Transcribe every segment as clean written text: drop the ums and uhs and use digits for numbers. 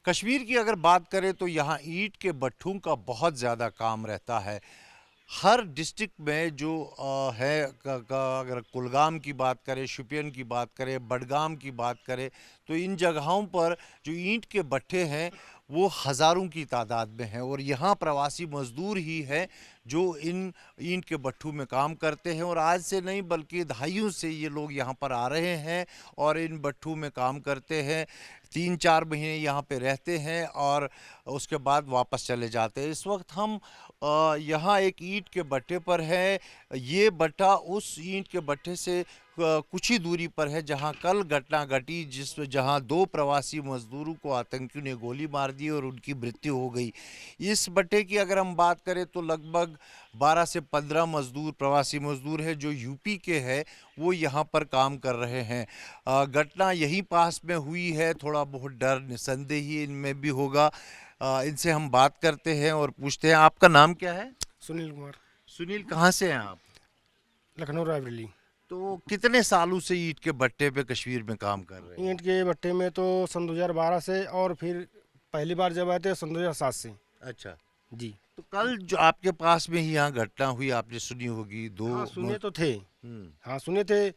कश्मीर की अगर बात करें तो यहाँ ईंट के भट्ठों का बहुत ज़्यादा काम रहता है। हर डिस्ट्रिक्ट में जो है अगर कुलगाम की बात करें, शुपियन की बात करें, बडगाम की बात करें, तो इन जगहों पर जो ईंट के भट्ठे हैं वो हज़ारों की तादाद में हैं और यहाँ प्रवासी मज़दूर ही हैं जो इन ईंट के भट्ठों में काम करते हैं। और आज से नहीं बल्कि दहाइयों से ये लोग यहाँ पर आ रहे हैं और इन भट्ठों में काम करते हैं। 3-4 महीने यहाँ पे रहते हैं और उसके बाद वापस चले जाते हैं। इस वक्त हम यहाँ एक ईंट के भट्टे पर है। ये भट्टा उस ईंट के भट्टे से कुछ ही दूरी पर है जहाँ कल घटना घटी जहाँ 2 प्रवासी मजदूरों को आतंकियों ने गोली मार दी और उनकी मृत्यु हो गई। इस भट्टे की अगर हम बात करें तो लगभग 12 से 15 मजदूर प्रवासी मजदूर हैं जो यूपी के हैं, वो यहाँ पर काम कर रहे हैं। घटना यहीं पास में हुई है, थोड़ा बहुत डर निसंदेही इनमें भी होगा। इनसे हम बात करते हैं और पूछते हैं, आपका नाम क्या है? सुनील कुमार। सुनील, कहाँ से हैं आप? लखनऊ रायबरेली। तो कितने सालों से ईंट के भट्टे पे कश्मीर में काम कर रहे हैं? ईंट के भट्टे में तो सन 2012 से, और फिर पहली बार जब आए थे सन 2007 से। अच्छा। जी। तो कल जो आपके पास में ही यहाँ घटना हुई आपने सुनी होगी, 2 हाँ सुने तो थे। हम्म। हाँ सुने थे।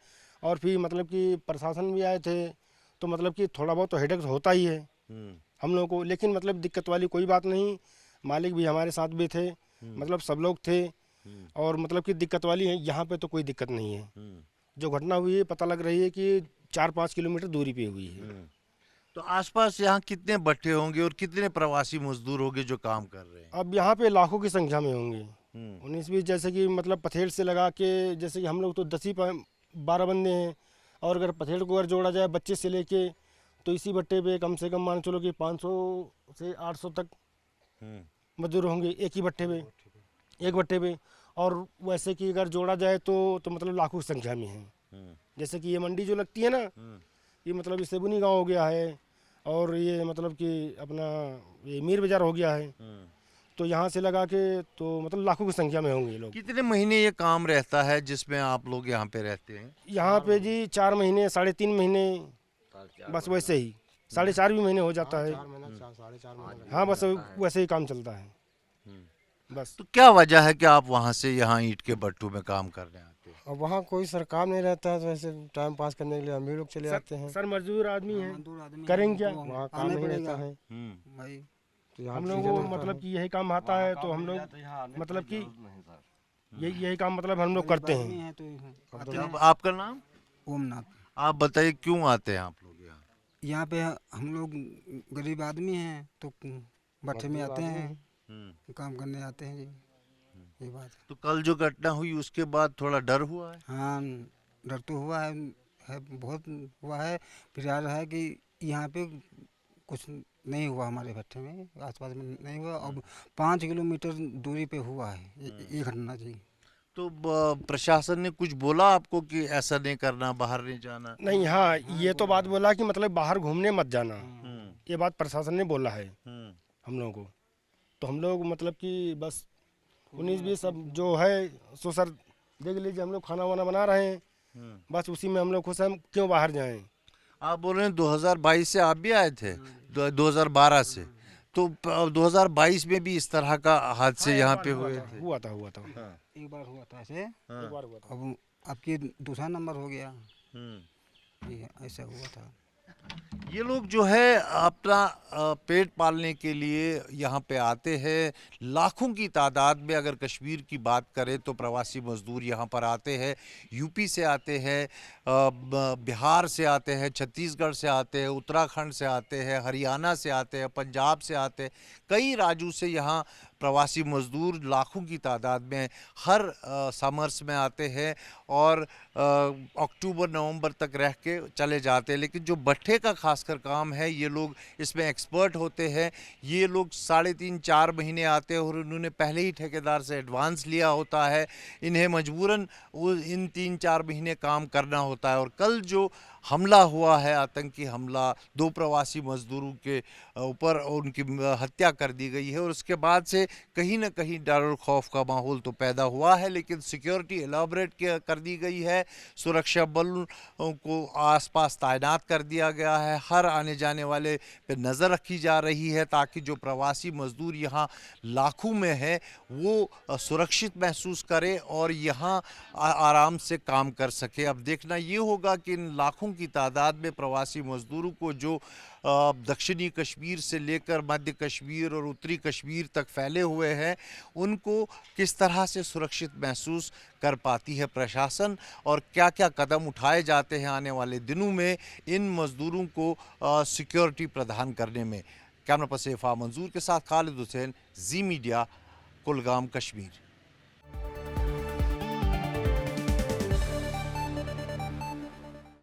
और फिर मतलब कि प्रशासन भी आए थे, तो मतलब कि थोड़ा बहुत तो हेडेक होता ही है हम्म। हम लोगों को, लेकिन मतलब दिक्कत वाली कोई बात नहीं। मालिक भी हमारे साथ भी थे, मतलब सब लोग थे। और मतलब कि दिक्कत वाली है यहाँ पे तो कोई दिक्कत नहीं है। जो घटना हुई है पता लग रही है कि 4-5 किलोमीटर दूरी पे हुई है। तो आसपास यहाँ कितने भट्टे होंगे और कितने प्रवासी मजदूर होंगे जो काम कर रहे हैं? अब यहाँ पे लाखों की संख्या में होंगे। हम्म। 19-20, जैसे कि मतलब पथेड़ से लगा के, जैसे कि हम लोग तो 10 ही 12 बंदे हैं, और अगर पथेड़ को अगर जोड़ा जाए बच्चे से लेके, तो इसी भट्टे पे कम से कम मान चलो कि 500 से 800 तक मजदूर होंगे एक ही भट्टे पे, एक भट्टे पे। और वैसे कि अगर जोड़ा जाए तो मतलब लाखों की संख्या में है। जैसे कि ये मंडी जो लगती है ना, ये मतलब ये सेबुनी गांव हो गया है, और ये मतलब कि अपना ये मीर बाजार हो गया है। तो यहाँ से लगा के तो मतलब लाखों की संख्या में होंगे लोग। कितने महीने ये काम रहता है जिसमें आप लोग यहाँ पे रहते हैं? यहाँ पे जी 4 महीने, 3.5 महीने, बस वैसे ही 4.5 भी महीने हो जाता है। हाँ बस वैसे ही काम चलता है बस। तो क्या वजह है कि आप वहाँ से यहाँ ईंट के भट्टों में काम करने आते हैं? और वहाँ कोई सरकार नहीं रहता है, तो ऐसे टाइम पास करने के लिए हम भी लोग चले आते हैं। सर मजदूर आदमी है, करेंगे क्या? वहाँ काम नहीं रहता है भाई, तो हम लोग को मतलब कि यही काम आता है, तो हम लोग मतलब कि यही काम मतलब हम लोग करते हैं। तो आपका नाम? ओमनाथ। आप बताइए क्यों आते हैं आप लोग यहाँ? यहाँ पे हम लोग गरीब आदमी हैं, तो भट्टे में आते हैं, काम करने आते हैं जी, ये बात है। तो कल जो घटना हुई उसके बाद थोड़ा डर हुआ है? हाँ, डर तो हुआ है बहुत हुआ है। फिर याद है कि यहाँ पे कुछ नहीं हुआ, हमारे भट्टे में आसपास में नहीं हुआ। अब 5 किलोमीटर दूरी पे हुआ है ये घटना जी। तो प्रशासन ने कुछ बोला आपको कि ऐसा नहीं करना, बाहर नहीं जाना? नहीं, हाँ ये तो बात बोला कि मतलब बाहर घूमने मत जाना, ये बात प्रशासन ने बोला है हम लोगों को। तो हम लोग मतलब कि बस 19-20 सब जो है सो सर देख लीजिए, हम लोग खाना वाना बना रहे हैं, बस उसी में हम लोग खुश हैं, क्यों बाहर जाएं। आप बोल रहे हैं 2022 से आप भी आए थे? 2012 से? तो 2022 में भी इस तरह का हादसे यहाँ पे हुए थे? हुआ था एक बार हुआ था ऐसे, एक बार हुआ था। अब आपकी दूसरा नंबर हो गया, ये ऐसा हुआ था। ये लोग जो है अपना पेट पालने के लिए यहाँ पे आते हैं। लाखों की तादाद में अगर कश्मीर की बात करें तो प्रवासी मजदूर यहाँ पर आते हैं। यूपी से आते हैं, बिहार से आते हैं, छत्तीसगढ़ से आते हैं, उत्तराखंड से आते हैं, हरियाणा से आते हैं, पंजाब से आते हैं। कई राज्यों से यहाँ प्रवासी मजदूर लाखों की तादाद में हर समर्स में आते हैं और अक्टूबर नवंबर तक रह के चले जाते हैं। लेकिन जो भट्ठे का खासकर काम है, ये लोग इसमें एक्सपर्ट होते हैं। ये लोग 3.5-4 महीने आते हैं और उन्होंने पहले ही ठेकेदार से एडवांस लिया होता है। इन्हें मजबूरन इन 3-4 महीने काम करना होता है। और कल जो हमला हुआ है, आतंकी हमला, 2 प्रवासी मजदूरों के ऊपर उनकी हत्या कर दी गई है और उसके बाद से कहीं न कहीं डर और खौफ का माहौल तो पैदा हुआ है, लेकिन सिक्योरिटी एलाबरेट कर दी गई है। सुरक्षा बल को आसपास तैनात कर दिया गया है। हर आने जाने वाले पे नज़र रखी जा रही है ताकि जो प्रवासी मजदूर यहाँ लाखों में है वो सुरक्षित महसूस करे और यहाँ आराम से काम कर सके। अब देखना ये होगा कि इन लाखों की तादाद में प्रवासी मजदूरों को जो दक्षिणी कश्मीर से लेकर मध्य कश्मीर और उत्तरी कश्मीर तक फैले हुए हैं, उनको किस तरह से सुरक्षित महसूस कर पाती है प्रशासन और क्या-क्या कदम उठाए जाते हैं आने वाले दिनों में इन मजदूरों को सिक्योरिटी प्रदान करने में। कैमरा पर्सन इरफान मंजूर के साथ खालिद हुसैन, जी मीडिया, कुलगाम, कश्मीर।